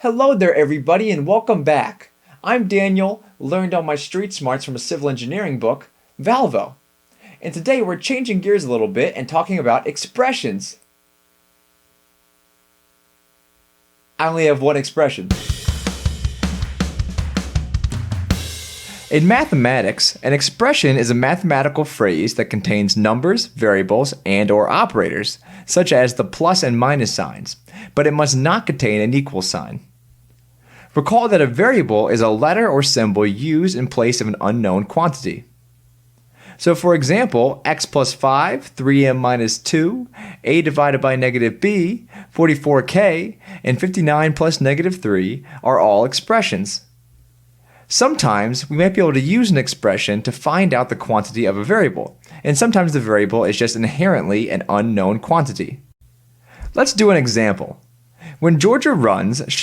Hello there everybody and welcome back. I'm Daniel, learned all my street smarts from a civil engineering book, Valvo. And today we're changing gears a little bit and talking about expressions. I only have one expression. In mathematics, an expression is a mathematical phrase that contains numbers, variables, and/or operators, such as the plus and minus signs, but it must not contain an equal sign. Recall that a variable is a letter or symbol used in place of an unknown quantity. So for example, x plus 5, 3m minus 2, a divided by negative b, 44k, and 59 plus negative 3 are all expressions. Sometimes we might be able to use an expression to find out the quantity of a variable, and sometimes the variable is just inherently an unknown quantity. Let's do an example. When Georgia runs, she